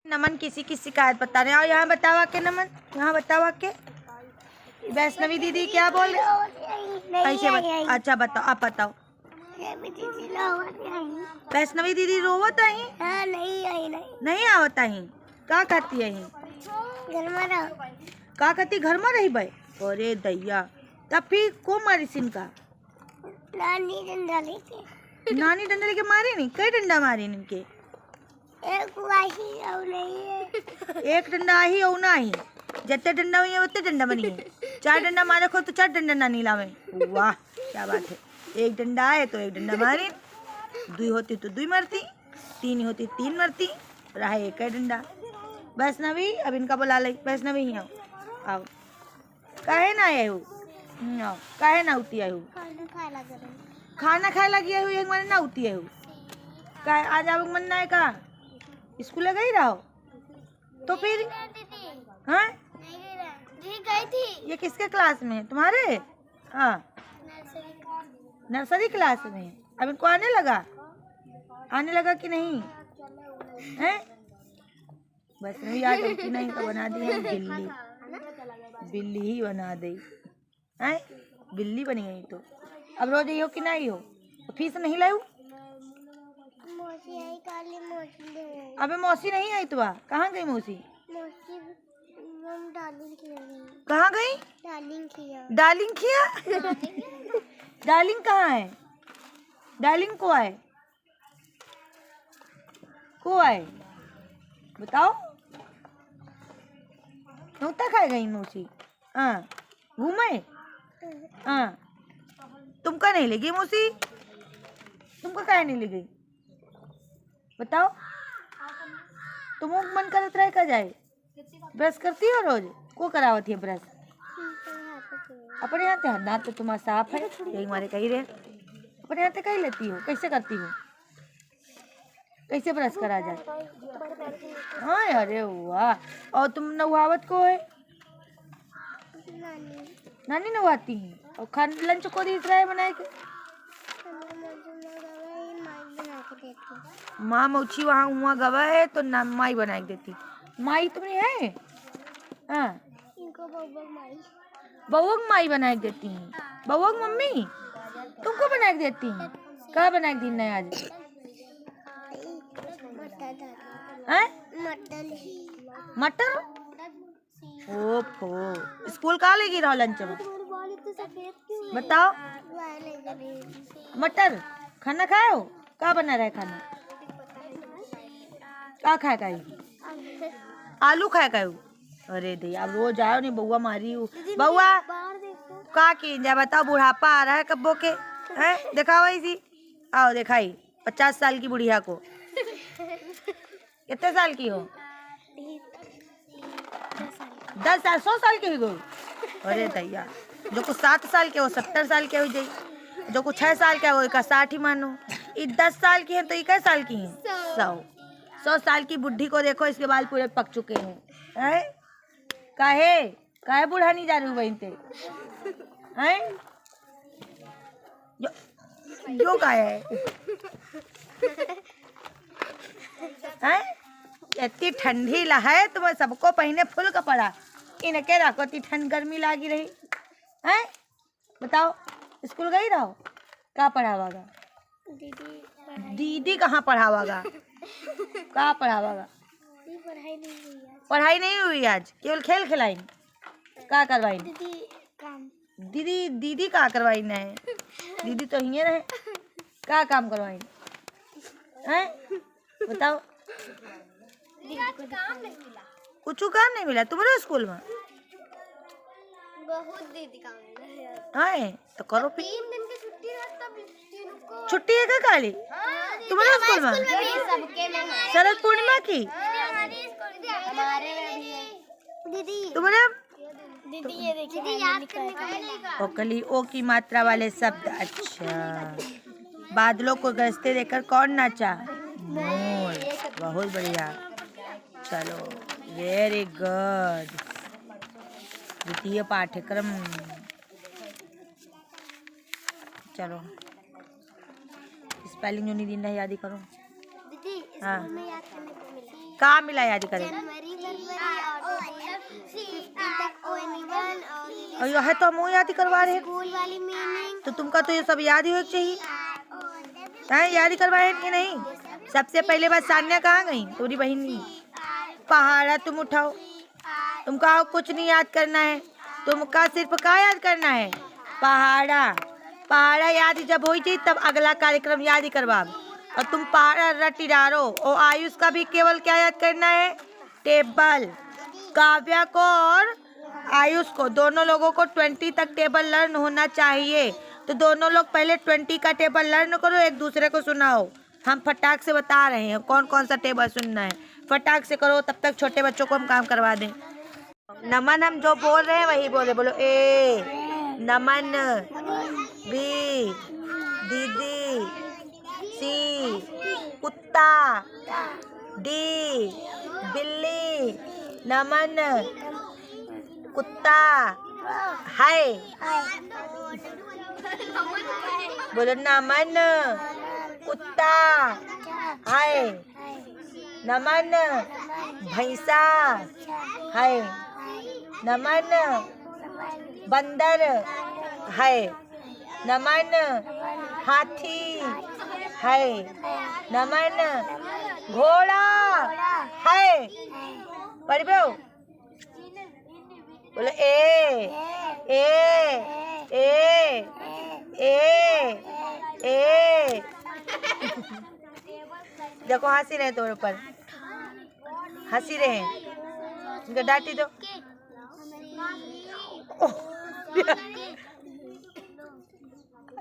नमन किसी की शिकायत बता रहे हैं। और यहाँ बतावा के नमन, यहाँ बतावा के वैष्णवी दीदी क्या बोल रहे? ऐसे अच्छा बताओ, आप बताओ। वैष्णवी दीदी रोवत आई? नहीं आवत आई। का कहती है? का कहती घर में रही भाई? अरे दैया, तब फिर को मारी सिन का? नानी डंडा लेके मारी नहीं? कई डंडा मारी इनके? एक डंडा आई और ना आई, जितने डंडा हुई है उतने डंडा बनी है। 4 डंडा मारे को तो 4 डंडा ना नीलावे। वाह क्या बात है। एक डंडा आए तो एक डंडा मारी, 2 होती तो 2 मरती, 3 होती 3 मरती, रहा एक है डंडा। वैष्णवी अब इनका बुला ले। वैष्णवी ही आओ। काहे ना आए हो? काहे ना उती आए हो? खाना खाए लगी है एक मैंने ना उती है। काहे आज आप मन ना है का? स्कूल गई रहो तो फिर? हाँ गई थी। ये किसके क्लास में है तुम्हारे? हाँ नर्सरी क्लास में। अब इनको आने लगा कि नहीं है? बस नहीं आ गई नहीं तो बना दी है बिल्ली ही बना दी है। बिल्ली बनी गई तो अब रोज ही हो कि नहीं हो? तो फीस नहीं लाऊ? अबे मौसी नहीं आई तो कहाँ गई मौसी? कहाँ गई? डार्लिंग किया। डार्लिंग कहाँ है? डार्लिंग को आए बताओ। नौता खाए गई मौसी? हाँ घूमे? हाँ तुमका नहीं ले गई मौसी? तुमको काहे नहीं ले गई बताओ? तुम मन करत रहे का जाए? ब्रश करती हो रोज? को करावती है ब्रश? अपने हाथ है दांत तो तुम्हारा साफ है, यही हमारे कही रहे। अपने हाथ कही लेती हो? कैसे करती हो? कैसे ब्रश करा जाए? हाँ अरे वाह। और तुम नहावत को है? नानी नहाती है। और खान लंच को दी रहा है बनाए के? माँ मौची वहाँ गवा है तो ना माई बना के देती। माई तुम्हें है? हाँ बउक माई बना के देती है। बउक मम्मी तुमको बना के देती है? कहाँ बना के दी नहीं आज? मटर? ओफो स्कूल कहाँ लेगी रहो लंच में? बताओ। मटर खाना खाए हो? क्या बना रहा है खाना? क्या खाए का? आलू खाए का? अरे दैया अब रोज आओ नहीं बउआ मारी हूँ। बउआ का की जा बताओ। बुढ़ापा आ रहा है कब्बो के है? दिखाओ ऐसी आओ दिखाई 50 साल की बुढ़िया को। कितने साल की हो? 10 साल 100 साल की हो गई? अरे दैया जो कुछ 7 साल के हो 70 साल के हो जाए, जो कुछ 6 साल का हो का 60 ही मानो। ये 10 साल की है तो ये कै साल की है? 100 साल की बुढ़ी को देखो, इसके बाल पूरे पक चुके हैं। काहे बूढ़ा नहीं जा रही बहन ते हैं? जो का है इतनी ठंडी है तो सबको पहने फुल कपड़ा, इनके रखो इतनी ठंड गर्मी लागी रही है। बताओ स्कूल गई रहो? कहाँ पढ़ावागा? दीदी कहाँ पढ़ावागा? कहाँ पढ़ावागा? पढ़ाई नहीं हुई आज, केवल खेल खिलाई। क्या करवाई दीदी का करवाई ना है? दीदी तो यहीं रहे। क्या काम करवाई हैं? बताओ। कुछ काम नहीं मिला तुम्हारे स्कूल में? बहुत दीदी काम मिला है तो करो फिर। 3 दिन की छुट्टी है क्या काली तुम्हारे स्कूल में? शरद पूर्णिमा की तुम्हारे ओकली ओ की मात्रा वाले शब्द। अच्छा बादलों को गरजते देखकर कौन नाचा? मोर। बहुत बढ़िया चलो वेरी गुड। द्वितीय पाठ्यक्रम चलो स्पेलिंग जो नहीं दिन याद ही करो। हाँ कहाँ मिला याद करें? जनवरी और और यह तो हम याद करवा रहे हैं। स्कूल वाली मीनिंग। तो तुमका तो ये सब याद ही हो चाहिए। हैं, याद करवाए कि नहीं? सबसे पहले बात सान्या कहाँ गई? तुम्हारी बहन नहीं। पहाड़ा तुम उठाओ। तुमका कुछ नहीं याद करना है, तुमका सिर्फ क्या याद करना है? पहाड़ा। पहाड़ा याद जब हो जाए तब अगला कार्यक्रम याद ही करवा। और तुम पहाड़ा रटी डारो। और आयुष का भी केवल क्या याद करना है? टेबल। काव्या को और आयुष को, दोनों लोगों को 20 तक टेबल लर्न होना चाहिए। तो दोनों लोग पहले 20 का टेबल लर्न करो, एक दूसरे को सुनाओ। हम फटाक से बता रहे हैं कौन कौन सा टेबल सुनना है। फटाक से करो, तब तक छोटे बच्चों को हम काम करवा दें। नमन हम जो बोल रहे हैं वही बोले। बोलो ए नमन, बी दीदी, सी कुत्ता, डी बिल्ली, नमन कुत्ता है। बोलो नमन कुत्ता है, नमन भैंसा है, नमन बंदर है, नमन हाथी है, नमन घोड़ा है। पढ़ बोलो ए ए ए ए ए। देखो हंसी रहे तुम्हारे ऊपर, हंसी रहे। इनको डांटी दो।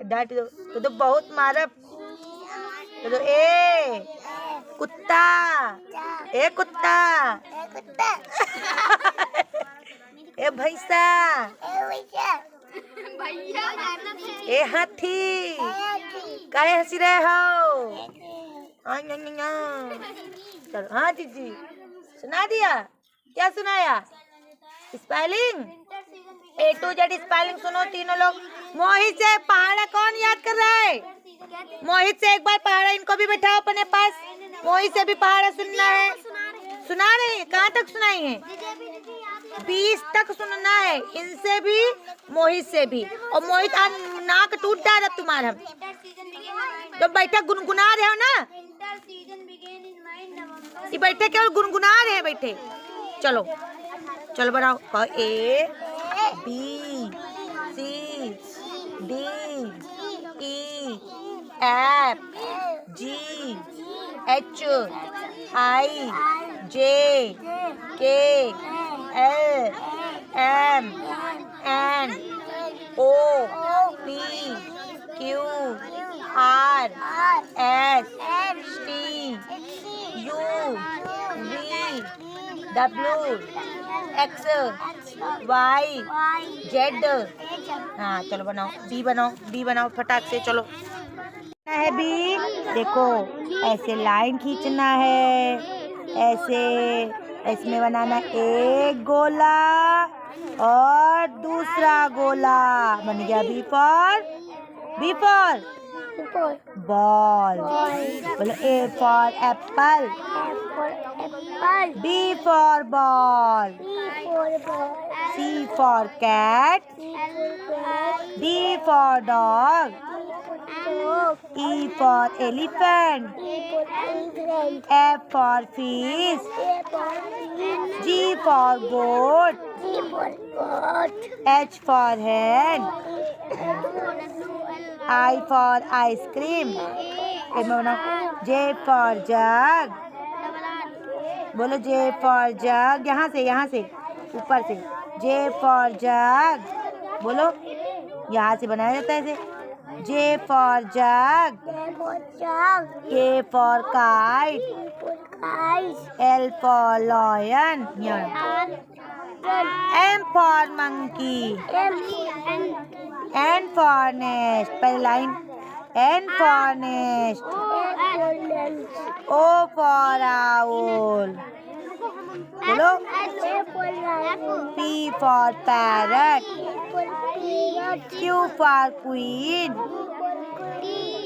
डांटी दो तो बहुत मारा। तो ए कुत्ता, ए कुत्ता, ए भैंसा, ए हाथी। काहे हंसी रहे हो? चलो हाँ दीदी सुना दिया। क्या सुनाया? Spelling A to Z spelling सुनो तीनों लोग। मोहित से पहाड़ा कौन याद कर रहा है? मोहित से एक बार पहाड़ा इनको भी बैठाओ अपने पास। मोहित से भी पहाड़ा सुनना है। सुना रहे हैं? कहाँ तक सुनाई है? 20 तक सुनना है, इनसे भी मोहित से भी। और मोहित आज नाक टूट जा रहा तुम्हारा। तो बैठे गुनगुना रहे हो ना? ये बैठे केवल गुनगुना रहे हैं बैठे। चलो चलो बनाओ। कहो A B C D E F G H I J K L M N O P Q R S T U V W X Y Z. हाँ चलो बनाओ। बी बनाओ, बी बनाओ फटाक से। चलो है बी। देखो ऐसे लाइन खींचना है, ऐसे इसमें बनाना एक गोला और दूसरा गोला। बन गया बी फॉर बॉल। बोलो A for apple, B for ball, C for cat, D for dog, E for elephant, F for fish, G for goat, H for hand, I for ice cream। J for jug। बोलो J for jug। यहाँ से ऊपर से। J for jug। बोलो यहाँ से बनाया जाता है ऐसे। J for jug। K for kite। L for lion। M for monkey। N for nest। पहले line N for nest। O for owl। बोलो P for parrot। Q for queen।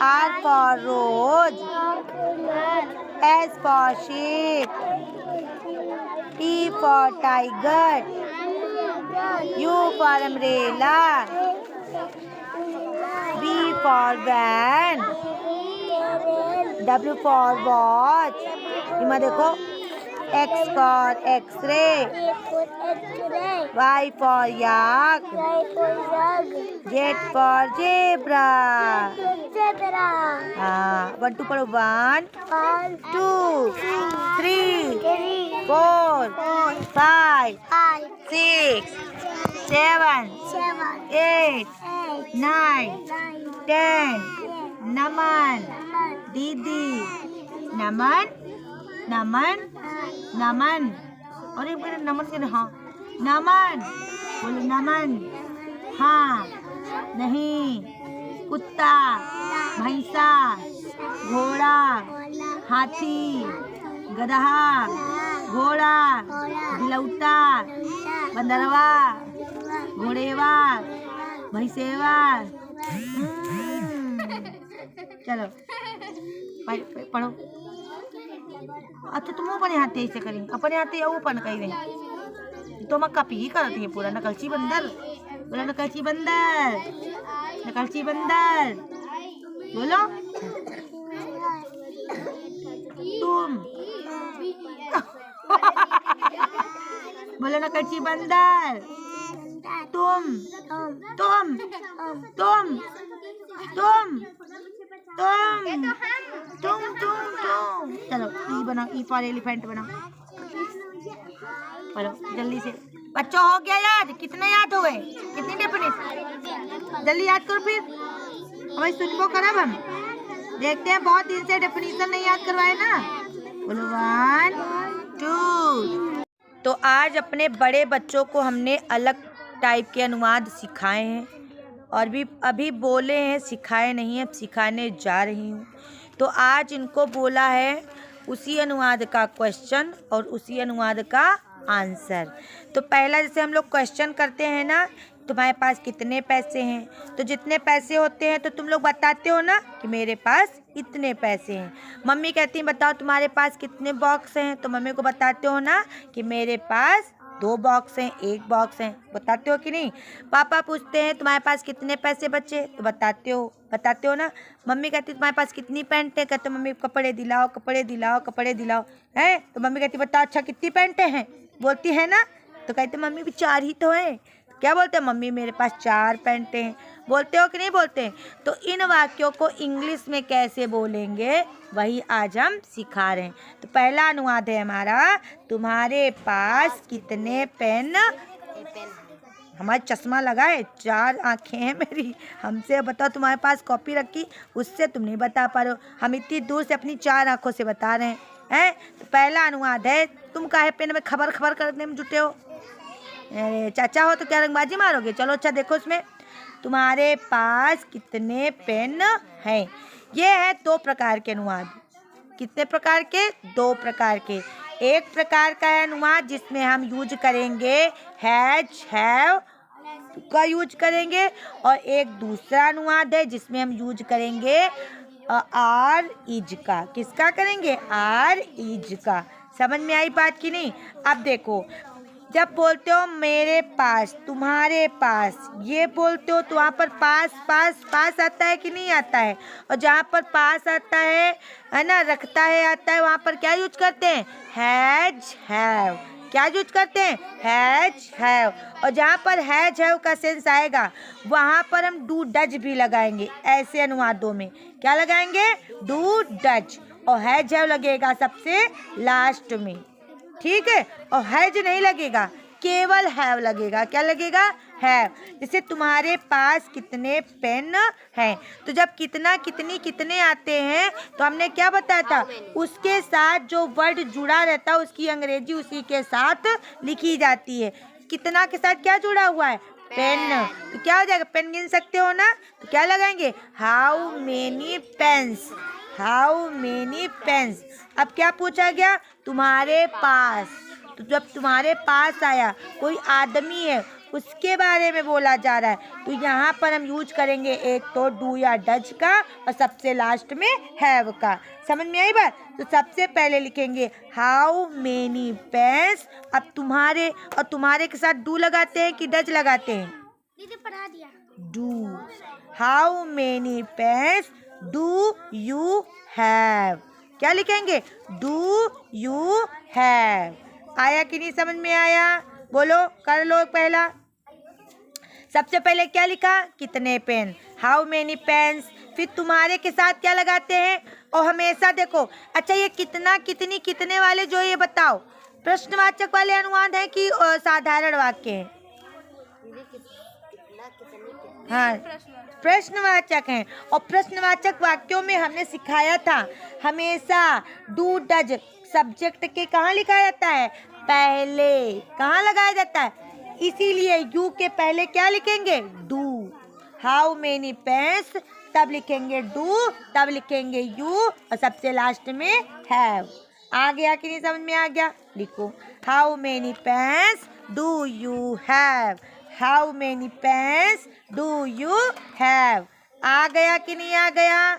R for rose। S for sheep। for tiger. U for umbrella. V for van. W for watch. इमा देखो X for X-ray. Y for yak. Z for zebra. हाँ 1 2 पढ़ो 1 2 3 4 5 6 7 8 9 10 नमन दीदी नमन नमन नमन और एक बार नमन से हाँ नमन बोलो नमन हाँ नहीं कुत्ता भैंसा घोड़ा हाथी गधा घोड़ा बिलौटा बंदरवा घोड़ेवा भैंसेवा। चलो पढ़ो। अच्छा तुम अपने हाथ ऐसे करी अपने हाथ या ऊपर कही रही तो मैं कपी ही करती है पूरा नकलची बंदर बोलो नकलची बंदर नकलची बंदर बोलो तुम बोलो नकलची बंदर तुम तुम तुम तुम तुम तुम तुम चलो ई बनाओ ई फॉर एलिफेंट बनाओ पढ़ो जल्दी से बच्चों हो गया याद कितने याद हुए कितनी डेफिनेशन जल्दी याद करो फिर हमें सुनबो करब हम देखते हैं बहुत दिन से डेफिनेशन नहीं याद करवाए ना बोलो 1 2। तो आज अपने बड़े बच्चों को हमने अलग टाइप के अनुवाद सिखाए हैं और भी अभी बोले हैं सिखाए नहीं है सिखाने जा रही हूँ। तो आज इनको बोला है उसी अनुवाद का क्वेश्चन और उसी अनुवाद का आंसर। तो पहला जैसे हम लोग क्वेश्चन करते हैं ना तुम्हारे पास कितने पैसे हैं तो जितने पैसे होते हैं तो तुम लोग बताते हो ना कि मेरे पास इतने पैसे हैं। मम्मी कहती हैं बताओ तुम्हारे पास कितने बॉक्स हैं तो मम्मी को बताते हो ना कि मेरे पास 2 बॉक्स हैं 1 बॉक्स हैं बताते हो कि नहीं। पापा पूछते हैं तुम्हारे पास कितने पैसे बचे तो बताते हो ना। मम्मी कहती तुम्हारे पास कितनी पैंट है कहते मम्मी कपड़े दिलाओ कपड़े दिलाओ कपड़े दिलाओ है तो मम्मी कहती बताओ अच्छा कितनी पैंटें हैं बोलती है ना तो कहते मम्मी भी 4 ही तो हैं क्या बोलते हैं मम्मी मेरे पास 4 पैंटें हैं बोलते हो कि नहीं बोलते। तो इन वाक्यों को इंग्लिश में कैसे बोलेंगे वही आज हम सिखा रहे हैं। तो पहला अनुवाद है हमारा तुम्हारे पास कितने पेन हमारा चश्मा लगा है 4 आँखें हैं मेरी हमसे बताओ तुम्हारे पास कॉपी रखी उससे तुम नहीं बता पा रहे हो हम इतनी दूर से अपनी 4 आँखों से बता रहे हैं। तो पहला अनुवाद है तुम काहे पेन में खबर करने में जुटे हो अरे चाचा हो तो क्या रंगबाजी मारोगे। चलो अच्छा देखो इसमें तुम्हारे पास कितने पेन हैं। ये है 2 प्रकार के अनुवाद। कितने प्रकार के 2 प्रकार के। एक प्रकार का है अनुवाद जिसमें हम यूज करेंगे हैज हैव का यूज करेंगे और एक दूसरा अनुवाद है जिसमें हम यूज करेंगे आर इज का। किसका करेंगे आर इज का। समझ में आई बात की नहीं। अब देखो जब बोलते हो मेरे पास तुम्हारे पास ये बोलते हो तो वहाँ पर पास आता है कि नहीं आता है। और जहाँ पर पास आता है ना रखता है आता है वहाँ पर क्या यूज करते हैं हैज हैव। क्या यूज करते हैं हैज हैव। और जहाँ पर हैज हैव का सेंस आएगा वहाँ पर हम डू डज भी लगाएंगे। ऐसे अनुवादों में क्या लगाएंगे डू डज और हैज हैव लगेगा सबसे लास्ट में ठीक है। और हैज नहीं लगेगा केवल हैव लगेगा। क्या लगेगा हैव। जैसे तुम्हारे पास कितने पेन हैं तो जब कितना कितनी कितने आते हैं तो हमने क्या बताया था उसके साथ जो वर्ड जुड़ा रहता है उसकी अंग्रेजी उसी के साथ लिखी जाती है। कितना के साथ क्या जुड़ा हुआ है पेन तो क्या हो जाएगा पेन गिन सकते हो ना तो क्या लगाएंगे how many pens how many pens. अब क्या पूछा गया तुम्हारे पास तो जब तुम्हारे पास आया कोई आदमी है उसके बारे में बोला जा रहा है तो यहाँ पर हम यूज करेंगे एक तो डू या डज का और सबसे लास्ट में हैव का। समझ में आई बात। तो सबसे पहले लिखेंगे हाउ मेनी पेन्स। अब तुम्हारे और तुम्हारे के साथ डू लगाते हैं कि डज लगाते हैं? दीदी पढ़ा दिया। Do. How many pens do you have. क्या लिखेंगे? Do you have. आया कि नहीं समझ में आया? बोलो, कर लो पहला। सबसे पहले क्या लिखा? कितने पेन, हाउ मेनी पेन्स। फिर तुम्हारे के साथ क्या लगाते हैं? और हमेशा देखो, अच्छा ये कितना, कितनी, कितने वाले जो ये बताओ, प्रश्नवाचक वाले अनुवाद है कि साधारण वाक्य है? हाँ, प्रश्नवाचक हैं। और प्रश्नवाचक वाक्यों में हमने सिखाया था हमेशा डू डज सब्जेक्ट के कहाँ लिखा जाता है? पहले। कहाँ लगाया जाता है? इसीलिए यू के पहले क्या लिखेंगे? डू। हाउ मेनी पेन्स, तब लिखेंगे डू, तब लिखेंगे यू, और सबसे लास्ट में हैव। आ गया कि नहीं समझ में? आ गया। लिखो, how many pens do you have. How many pens do you have. आ गया कि नहीं आ गया?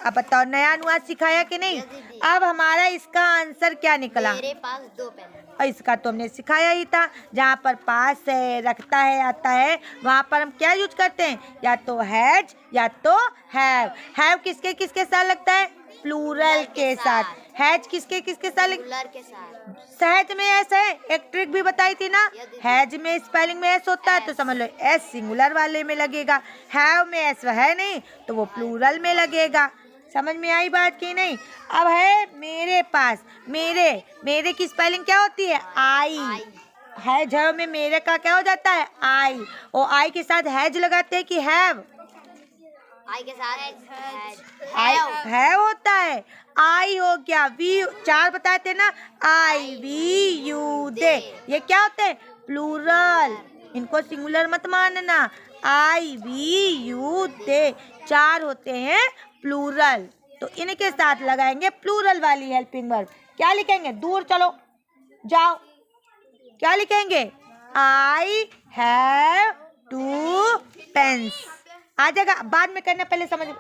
अब बताओ, नया अनुवाद सिखाया कि नहीं? अब हमारा इसका आंसर क्या निकला? मेरे पास 2 पेन। और इसका तो हमने सिखाया ही था। जहाँ पर पास है, रखता है, आता है, वहाँ पर हम क्या यूज करते हैं? या तो हैज या तो हैव। हैव किसके किसके साथ लगता है? प्लूरल के साथ। हैज किसके किसके साथ? सिंगुलर के साथ। सहज में एस है, एक ट्रिक भी बताई थी ना। हैज में स्पेलिंग में एस होता है तो समझ लो एस सिंगुलर वाले में लगेगा। हैव में एस है नहीं तो वो प्लूरल में लगेगा। समझ में आई बात की नहीं? अब है मेरे पास। मेरे, मेरे की स्पेलिंग क्या होती है? आई। हैज में मेरे का क्या हो जाता है? आई। और आई के साथ हैज लगाते हैं कि हैव? आई के साथ हैव होता है। आई हो गया। वी 4 बताए थे ना, आई वी यू दे, ये क्या होते हैं? प्लूरल। इनको सिंगुलर मत मानना। आई वी यू दे 4 होते हैं प्लूरल, तो इनके साथ लगाएंगे प्लूरल वाली हेल्पिंग वर्ब। क्या लिखेंगे? दूर चलो, जाओ। क्या लिखेंगे? I have 2 pens. आ जाएगा, बाद में करना, पहले समझ लो।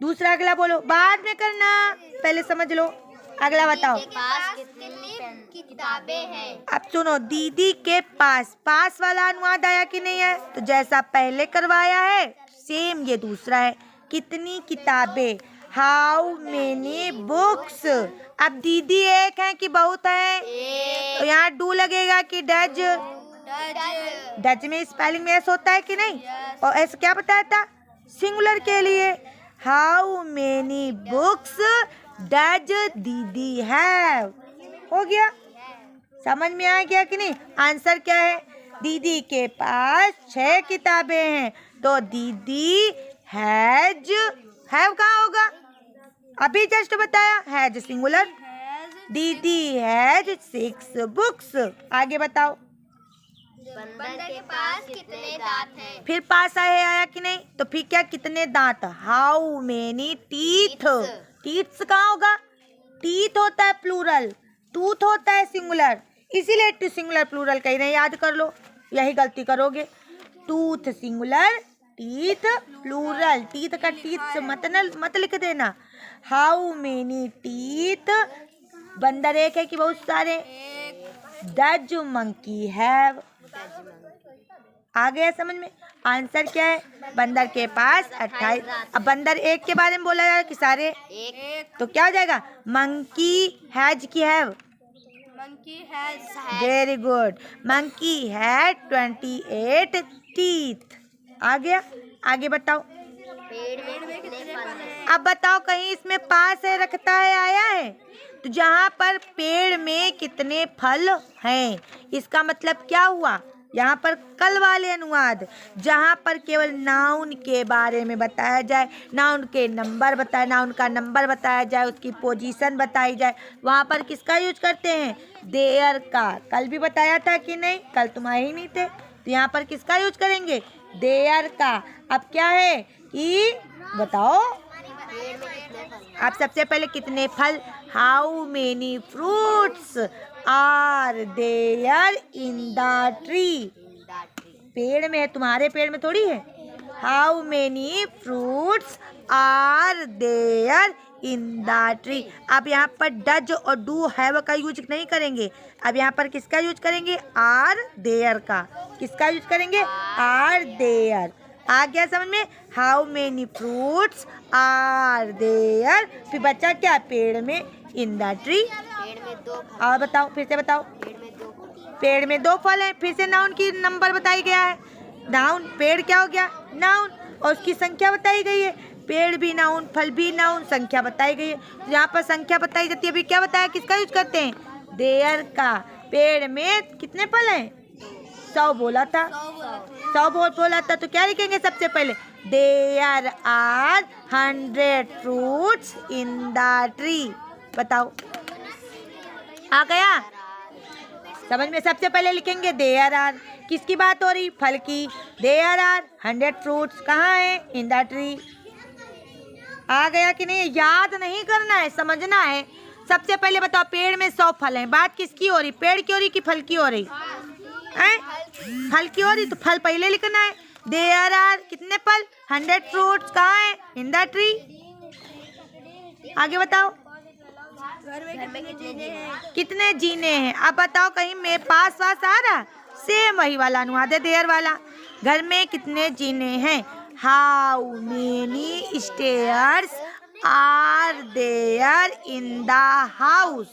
दूसरा अगला बोलो, बाद में करना, पहले समझ लो। अगला बताओ। पास कितनी किताबें हैं? अब सुनो, दीदी के पास, पास वाला अनुवाद आया कि नहीं है? तो जैसा पहले करवाया है सेम ये दूसरा है। कितनी किताबें, हाउ मेनी बुक्स। अब दीदी एक है कि बहुत है? तो यहाँ डू लगेगा कि डज? डज में स्पेलिंग में एस होता है कि नहीं? और एस क्या बताया था? सिंगुलर के लिए। हाउ मेनी बुक्स डज दीदी हैव। हो गया? समझ में आ गया कि नहीं? आंसर क्या है? दीदी के पास 6 किताबें हैं, तो दीदी हैज, हैव कहाँ होगा? अभी जस्ट बताया, हैज सिंगुलर। दीदी हैज 6 बुक्स। आगे बताओ। बंदर के पास कितने दांत हैं? फिर पास आया कि नहीं? तो फिर क्या? कितने दांत? How many teeth. टीथ्स कहाँ होगा? टीथ होता है प्लूरल, टूथ होता है सिंगुलर, इसीलिए सिंगुलर प्लूरल कह रहे हैं। याद कर लो, यही गलती करोगे। Tooth singular, teeth plural. Teeth का टीथ मत लिख देना। हाउ मेनी टीथ, बंदर एक है कि बहुत सारे? Does monkey have. आ गया समझ में? आंसर क्या है? बंदर के पास 28। अब बंदर एक के बारे में बोला जाए कि सारे? एक। तो क्या हो जाएगा? मंकी हैज की have? Monkey has. Very good. Monkey had 28 teeth. आ गया? आगे बताओ। पेड़ में कितने फल हैं? अब बताओ, कहीं इसमें पास है, रखता है, आया है? तो जहाँ पर पेड़ में कितने फल हैं, इसका मतलब क्या हुआ? यहाँ पर कल वाले अनुवाद, जहाँ पर केवल नाउन के बारे में बताया जाए, नाउन के नंबर बताए, नाउन का नंबर बताया जाए, उसकी पोजीशन बताई जाए, वहाँ पर किसका यूज करते हैं? देयर का। कल भी बताया था कि नहीं? कल तुम आए ही नहीं थे, तो यहाँ पर किसका यूज करेंगे? देयर का। अब क्या है कि बताओ आप सबसे पहले कितने फल, how many fruits are there in the tree. पेड़ में है, तुम्हारे पेड़ में थोड़ी है। How many fruits are there in the tree. अब यहाँ पर डज और डू हैव का यूज नहीं करेंगे, अब यहाँ पर किसका यूज करेंगे? आर देयर का। किसका यूज करेंगे? Are there. आ गया समझ में? How many fruits are there. फिर बच्चा क्या? पेड़ में, इन द ट्री। पेड़ में 2 फल। और बताओ, फिर से बताओ। पेड़ में 2 फल। पेड़ में 2 फल हैं। फिर से नाउन की नंबर बताई गया है। नाउन, पेड़ क्या हो गया? नाउन, और उसकी संख्या बताई गई है। पेड़ भी नाउन, फल भी नाउन, संख्या बताई गई है। तो यहाँ पर संख्या बताई जाती है। अभी क्या बताया? किसका यूज करते हैं? देयर का। पेड़ में कितने फल हैं? 100 बोला था। 100 बोला था, तो क्या लिखेंगे सबसे पहले? There are 100 fruits in the tree. बताओ, आ गया समझ में? सबसे पहले लिखेंगे देयर आर। किसकी बात हो रही? फल की। देयर आर 100 फ्रूट्स कहाँ है? इन द ट्री। आ गया कि नहीं? याद नहीं करना है, समझना है। सबसे पहले बताओ, पेड़ में 100 फल हैं। बात किसकी हो रही? पेड़ की हो रही कि फल की हो रही है? फल की हो रही, तो फल पहले लिखना है। देयर आर कितने फल? 100 फ्रूट्स कहाँ है? इन द ट्री। आगे बताओ, घर में कितने जीने हैं? कितने जीने हैं? अब बताओ, कहीं मेरे पास वास आ रहा? सेम वही वाला अनुवाद है, देयर वाला। घर में कितने जीने हैं? How many stairs are there in the house.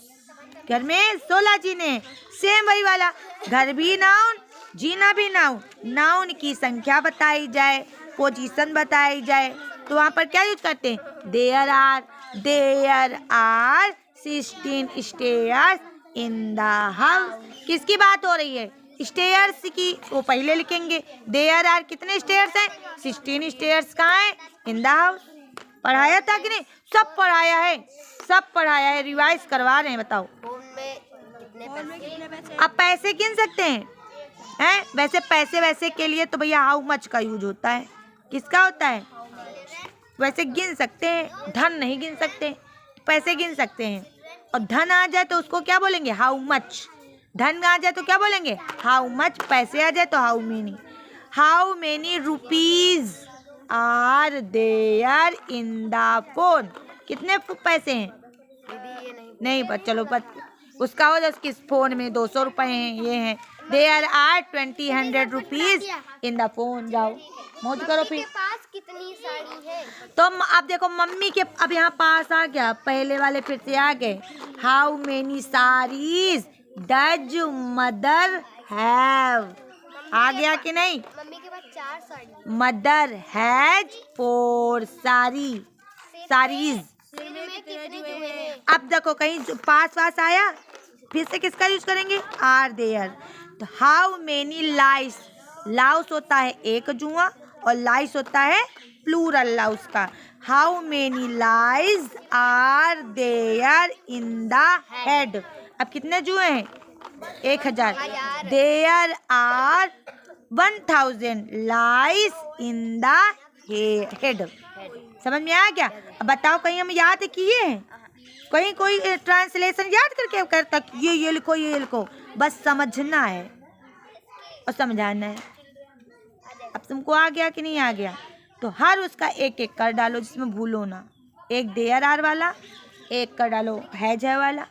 घर में 16 जीने हैं। सेम वही वाला। घर भी नाउन, जीना भी नाउन। नाउन की संख्या बताई जाए, पोजीशन बताई जाए, तो वहाँ पर क्या यूज करते हैं? There are. There are 16 stairs in the house. किसकी बात हो रही है? स्टेयर्स की, वो पहले लिखेंगे। देयर आर कितने स्टेयर्स हैं? 16 स्टेयर्स कहाँ है? इन द हाउस। पढ़ाया था कि नहीं? सब पढ़ाया है, सब पढ़ाया है, रिवाइज करवा रहे हैं। बताओ, फोन में कितने पैसे? आप पैसे गिन सकते हैं? वैसे पैसे वैसे के लिए तो भैया हाउ मच का यूज होता है। किसका होता है? वैसे गिन सकते हैं, धन नहीं गिन सकते, पैसे गिन सकते हैं। और धन आ जाए तो उसको क्या बोलेंगे? How much. धन आ जाए तो क्या बोलेंगे? How much. पैसे आ जाए तो how many. How many rupees are there in the phone. कितने पैसे हैं? दीदी ये नहीं पर चलो उसका हो जाए, उसके फोन में 200 रुपए हैं, ये हैं। There are 100 rupees in the phone. जाओ मौज करो। फिर पास कितनी साड़ी है? तो अब देखो, मम्मी के अब यहाँ पास आ गया, पहले वाले फिर से आ गए। How many saris does mother have. आ गया कि नहीं? मम्मी के पास 4 साड़ी। Mother has 4 saris. सिर में कितने जुए हैं? अब देखो, कहीं पास आया, फिर से किसका यूज करेंगे? Are there. तो हाउ मेनी लाइस। लाउस होता है एक जुआ, और लाइस होता है प्लूरल लाउस का। How many lice are there in the head. अब कितने जुए हैं? 1000। There are 1000 lice in the head. समझ में आ गया? अब बताओ, कहीं हम याद किए हैं? कहीं कोई ट्रांसलेशन याद करके करता? ये लिखो, ये लिखो। बस समझना है और समझाना है। अब तुमको आ गया कि नहीं आ गया? तो हर उसका एक एक कर डालो, जिसमें भूलो ना। एक देयर आर वाला, एक कर डालो हैज है वाला,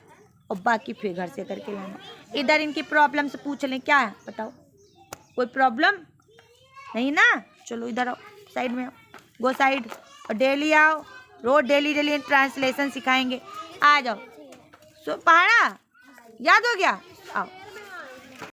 और बाकी फिर घर से करके लाना। इधर इनकी प्रॉब्लम से पूछ लें, क्या है बताओ? कोई प्रॉब्लम नहीं ना? चलो इधर आओ, साइड में आओ, गो साइड, और डेली आओ। रोज डेली ट्रांसलेशन सिखाएंगे। आ जाओ। पहाड़ा याद हो गया? आओ।